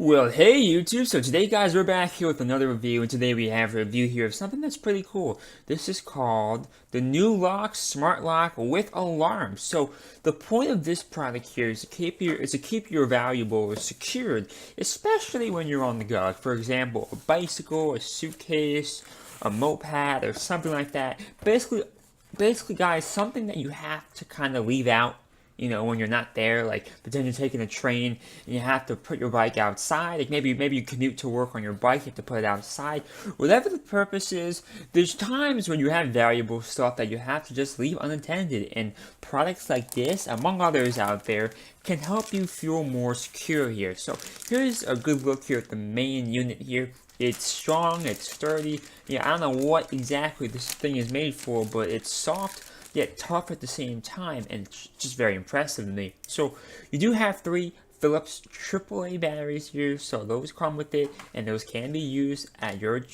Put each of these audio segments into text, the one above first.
Well, hey YouTube, so today guys, we're back here with another review, and today we have a review here of something that's pretty cool. This is called the Nulock Smart Lock with Alarm. So the point of this product here is to keep your valuables secured, especially when you're on the go. For example, a bicycle, a suitcase, a moped, or something like that. Basically guys, something that you have to kind of leave out, when you're not there, like pretend you're taking a train and you have to put your bike outside. Like maybe you commute to work on your bike, you have to put it outside. Whatever the purpose is, there's times when you have valuable stuff that you have to just leave unattended, and products like this, among others out there, can help you feel more secure here. So here's a good look here at the main unit here. It's strong, it's sturdy. Yeah, I don't know what exactly this thing is made for, but it's soft yet tough at the same time, and it's just very impressive to me. So you do have 3 Philips AAA batteries here, so those come with it, and those can be used at your,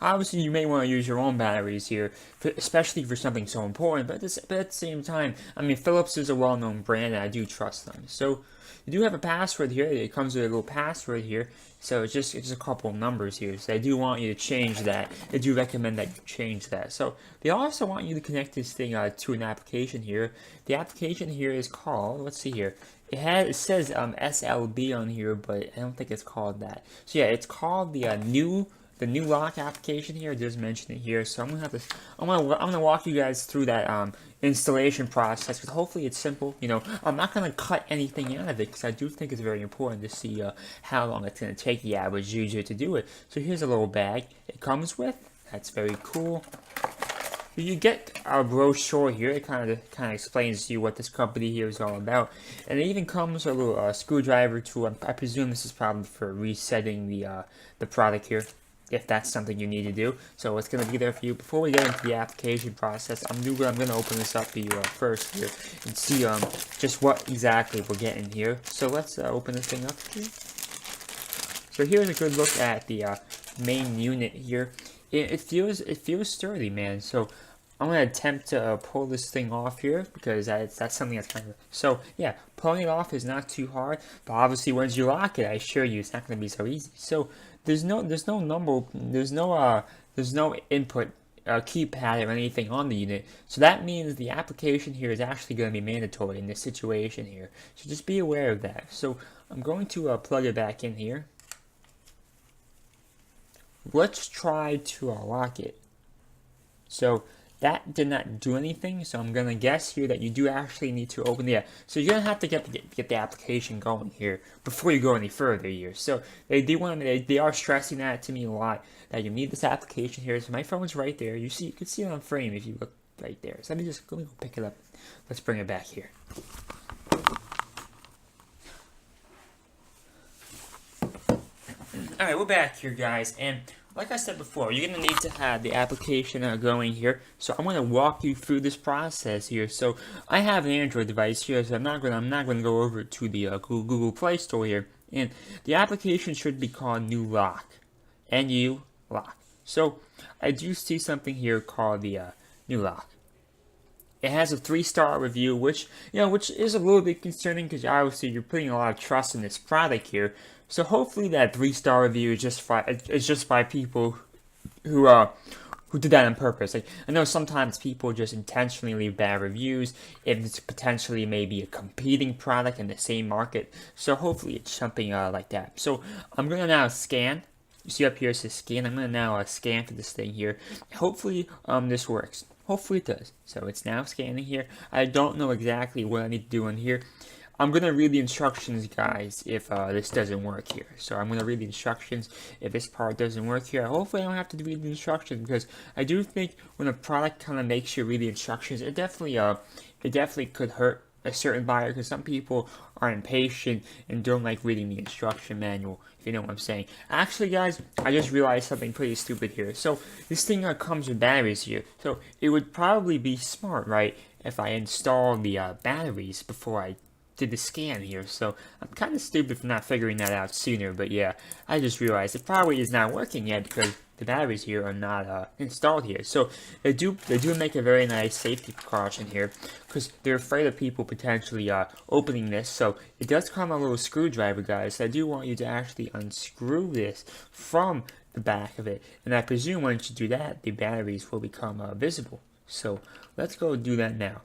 obviously you may want to use your own batteries here, especially for something so important, but at the same time, I mean, Philips is a well-known brand, and I do trust them. So you do have a password here. It comes with a little password here, so it's just a couple of numbers here. So they do want you to change that. They do recommend that you change that. So they also want you to connect this thing to an application here. The application here is called, let's see here. It says SLB on here, but I don't think it's called that. So yeah, it's called the Nulock application here. It does mention it here, so I'm gonna walk you guys through that installation process, because hopefully it's simple. I'm not gonna cut anything out of it, because I do think it's very important to see how long it's gonna take the average user to do it. So here's a little bag it comes with. That's very cool. You get a brochure here. It kind of explains to you what this company here is all about, and it even comes with a little screwdriver tool. I presume this is probably for resetting the product here, if that's something you need to do. So it's going to be there for you. Before we get into the application process, I'm going to open this up for you first here and see just what exactly we're getting here. So let's open this thing up here. So here's a good look at the main unit here. It feels sturdy, man. So I'm going to attempt to pull this thing off here, because that's something that's kind of... So yeah, pulling it off is not too hard, but obviously once you lock it, I assure you it's not going to be so easy. So there's no input keypad or anything on the unit, so that means the application here is actually going to be mandatory in this situation here. So just be aware of that. So I'm going to plug it back in here. Let's try to lock it. So that did not do anything, so I'm gonna guess here that you do actually need to open the so you're gonna have to get the application going here before you go any further here. So they are stressing that to me a lot, that you need this application here. So my phone's right there. You can see it on frame if you look right there. So let me go pick it up. Let's bring it back here. Alright, we're back here, guys, and like I said before, you're going to need to have the application going here. So I'm going to walk you through this process here. So I have an Android device here, so I'm not going to go over to the Google Play Store here. And the application should be called Nulock. N-U-Lock. So I do see something here called the Nulock. It has a 3-star review, which is a little bit concerning, because obviously you're putting a lot of trust in this product here. So hopefully that 3-star review is just by people who did that on purpose. Like, I know sometimes people just intentionally leave bad reviews if it's potentially maybe a competing product in the same market. So hopefully it's something like that. So I'm gonna now scan. You see up here it says scan. I'm gonna now scan for this thing here. Hopefully this works. Hopefully it does. So it's now scanning here. I don't know exactly what I need to do in here. I'm going to read the instructions, guys, if this doesn't work here. So I'm going to read the instructions if this part doesn't work here. Hopefully I don't have to read the instructions, because I do think when a product kind of makes you read the instructions, it definitely could hurt a certain buyer, because some people are impatient and don't like reading the instruction manual, if you know what I'm saying. Actually, guys, I just realized something pretty stupid here. So this thing comes with batteries here. So it would probably be smart, right, if I install the batteries before I did the scan here, so I'm kind of stupid for not figuring that out sooner, but yeah, I just realized it probably is not working yet because the batteries here are not installed here. So they do make a very nice safety precaution here because they're afraid of people potentially opening this. So it does come a little screwdriver, guys. So I do want you to actually unscrew this from the back of it, and I presume once you do that, the batteries will become visible. So let's go do that now.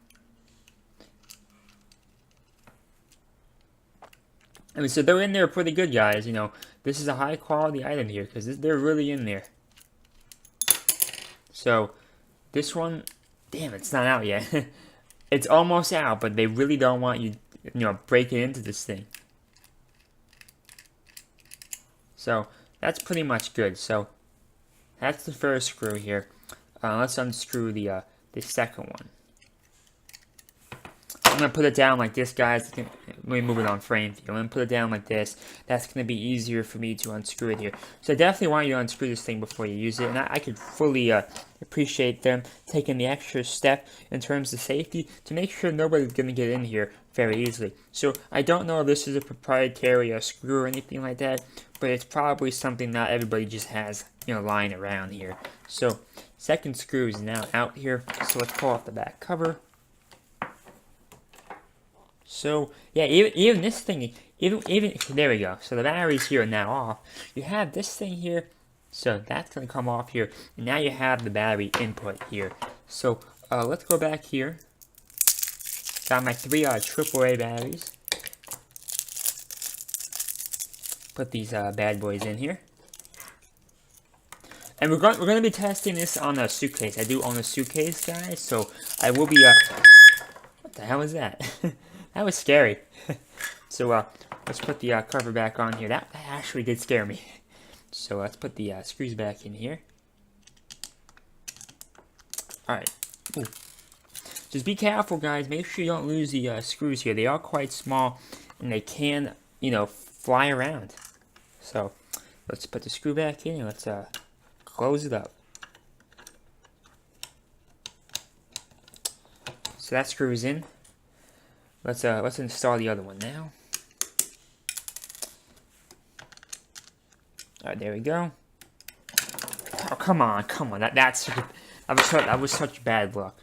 I mean, so they're in there pretty good, guys. You know, this is a high quality item here because they're really in there. So this one, damn, it's not out yet. It's almost out, but they really don't want you, breaking into this thing. So that's pretty much good. So that's the first screw here. Let's unscrew the second one. I'm going to put it down like this, guys. Let me move it on frame view. I'm going to put it down like this. That's going to be easier for me to unscrew it here. So I definitely want you to unscrew this thing before you use it. And I could fully appreciate them taking the extra step in terms of safety to make sure nobody's going to get in here very easily. So I don't know if this is a proprietary screw or anything like that, but it's probably something not everybody just has, lying around here. So second screw is now out here. So let's pull off the back cover. So yeah, even this thing, even there we go. So the batteries here are now off. You have this thing here, so that's gonna come off here. And now you have the battery input here. So let's go back here. Got my 3 AAA batteries. Put these bad boys in here. And we're gonna be testing this on a suitcase. I do own a suitcase, guys. So I will be what the hell is that? That was scary. So let's put the cover back on here. That actually did scare me. So let's put the screws back in here. Alright. Just be careful, guys. Make sure you don't lose the screws here. They are quite small and they can, fly around. So let's put the screw back in and let's close it up. So that screw is in. Let's install the other one now. Alright, there we go. Oh, come on. That was such bad luck.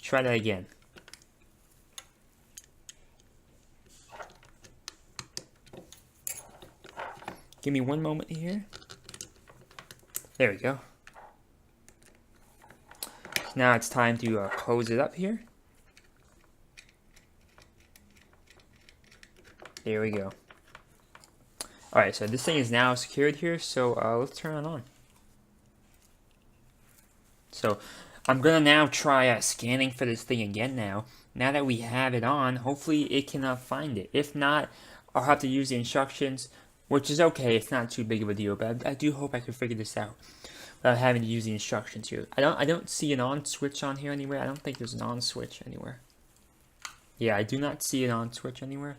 Try that again. Give me one moment here. There we go. So now it's time to close it up here. There we go. Alright, so this thing is now secured here, so let's turn it on. So I'm gonna now try scanning for this thing again now. Now that we have it on, hopefully it can find it. If not, I'll have to use the instructions, which is okay. It's not too big of a deal, but I do hope I can figure this out without having to use the instructions here. I don't see an on switch on here anywhere. I don't think there's an on switch anywhere. Yeah, I do not see an on switch anywhere.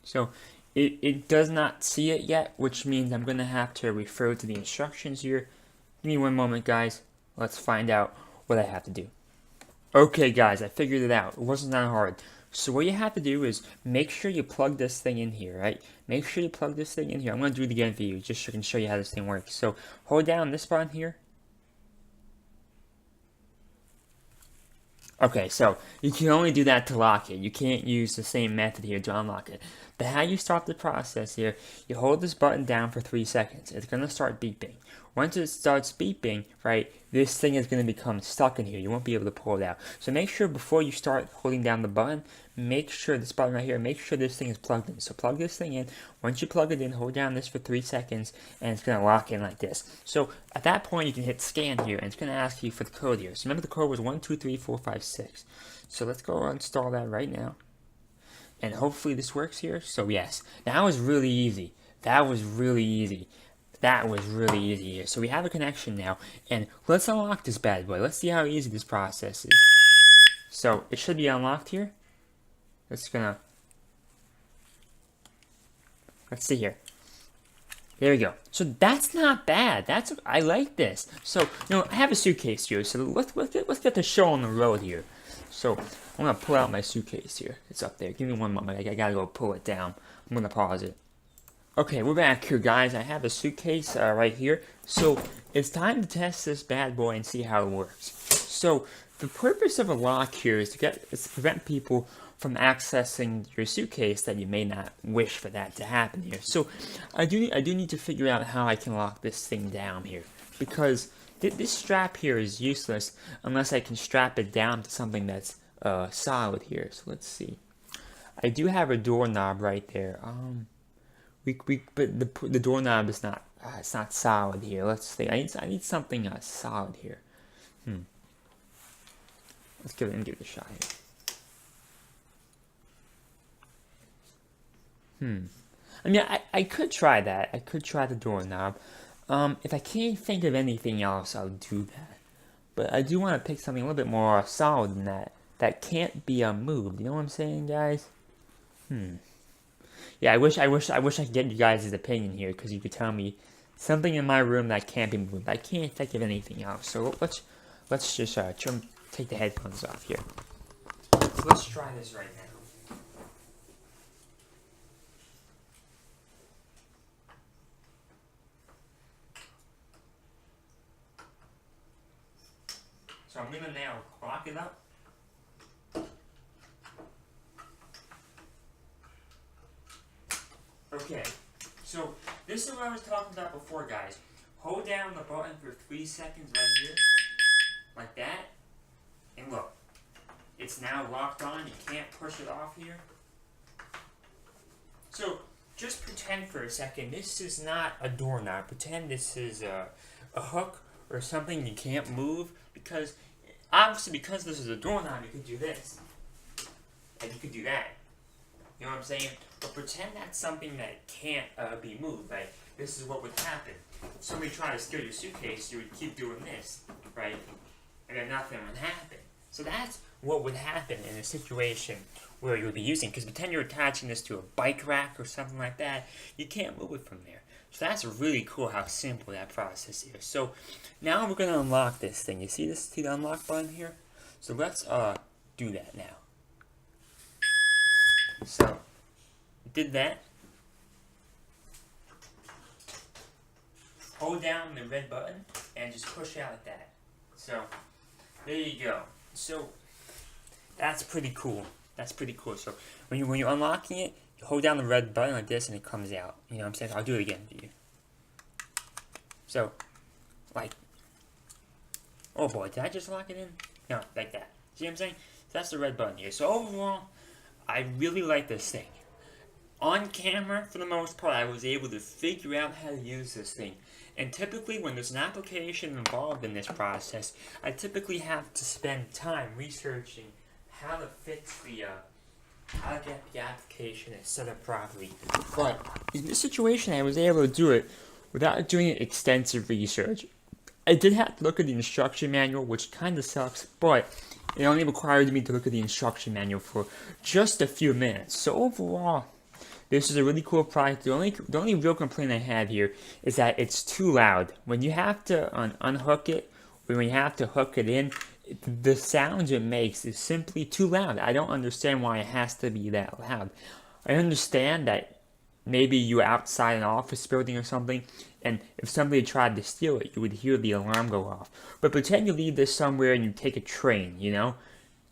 So it does not see it yet, which means I'm going to have to refer to the instructions here. Give me one moment, guys. Let's find out what I have to do. Okay, guys, I figured it out. It wasn't that hard. So what you have to do is make sure you plug this thing in here, right? Make sure you plug this thing in here. I'm going to do it again for you, just so I can show you how this thing works. So hold down this button here. Okay, so you can only do that to lock it. You can't use the same method here to unlock it. But how you start the process here, you hold this button down for 3 seconds. It's going to start beeping. Once it starts beeping, right, this thing is going to become stuck in here. You won't be able to pull it out. So make sure before you start holding down the button, make sure this button right here, make sure this thing is plugged in. So plug this thing in. Once you plug it in, hold down this for 3 seconds, and it's going to lock in like this. So at that point, you can hit scan here, and it's going to ask you for the code here. So remember the code was 123456. So let's go install that right now. And hopefully this works here. So yes, that was really easy. That was really easy here. So we have a connection now, and let's unlock this bad boy. Let's see how easy this process is. So it should be unlocked here. Let's see here. There we go. So that's not bad. I like this. So I have a suitcase here. So let's get the show on the road here. So I'm gonna pull out my suitcase here. It's up there. Give me one moment. I gotta go pull it down. I'm gonna pause it. Okay, we're back here, guys. I have a suitcase right here. So it's time to test this bad boy and see how it works. So the purpose of a lock here is to prevent people from accessing your suitcase that you may not wish for that to happen here. So I do need to figure out how I can lock this thing down here, because this strap here is useless unless I can strap it down to something that's solid here. So let's see. I do have a doorknob right there. But the doorknob is not it's not solid here. Let's see. I need something solid here. Let's give it a shot here. I mean, I could try that. I could try the doorknob. If I can't think of anything else, I'll do that. But I do want to pick something a little bit more solid than that. That can't be moved. You know what I'm saying, guys? Yeah, I wish I could get you guys' opinion here, because you could tell me something in my room that can't be moved. I can't think of anything else. So let's just take the headphones off here. So let's try this right now. So I'm gonna now lock it up. Okay, so this is what I was talking about before, guys. Hold down the button for 3 seconds right here, like that, and look, it's now locked on. You can't push it off here. So just pretend for a second this is not a doorknob. Pretend this is a hook or something you can't move, because obviously, because this is a doorknob, you could do this, and you could do that. You know what I'm saying? But pretend that's something that can't be moved. Like, this is what would happen. If somebody tried to steal your suitcase, you would keep doing this, right? And then nothing would happen. So that's what would happen in a situation where you would be using. Because pretend you're attaching this to a bike rack or something like that. You can't move it from there. So that's really cool how simple that process is. So now we're going to unlock this thing. You see this? See the unlock button here? So let's do that now. So did that. Hold down the red button and just push out like that. So there you go. So that's pretty cool. That's pretty cool. So when you're unlocking it, you hold down the red button like this and it comes out. You know what I'm saying? I'll do it again for you. So like, oh boy, did I just lock it in? No, like that. See what I'm saying? So that's the red button here. So overall, I really like this thing. On camera, for the most part, I was able to figure out how to use this thing. And typically, when there's an application involved in this process, I typically have to spend time researching how to fix how to get the application and set up properly. But in this situation, I was able to do it without doing extensive research. I did have to look at the instruction manual, which kind of sucks, but it only required me to look at the instruction manual for just a few minutes. So overall, this is a really cool product. The only real complaint I have here is that it's too loud. When you have to unhook it, when you have to hook it in, the sounds it makes is simply too loud. I don't understand why it has to be that loud. I understand that maybe you're outside an office building or something, and if somebody tried to steal it, you would hear the alarm go off. But pretend you leave this somewhere and you take a train, you know?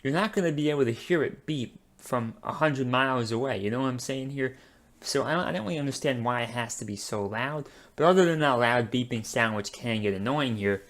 You're not going to be able to hear it beep from 100 miles away, you know what I'm saying here? So I don't really understand why it has to be so loud. But other than that loud beeping sound, which can get annoying here,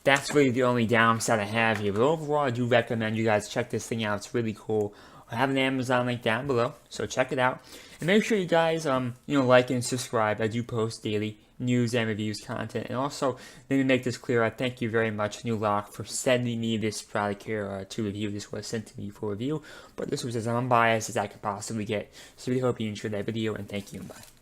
that's really the only downside I have here. But overall, I do recommend you guys check this thing out. It's really cool. I have an Amazon link down below, so check it out. And make sure you guys, like and subscribe. I do post daily news and reviews content. And also, let me make this clear, I thank you very much, Nulock, for sending me this product here to review. This was sent to me for review, but this was as unbiased as I could possibly get. So we hope you enjoyed that video, and thank you, and bye.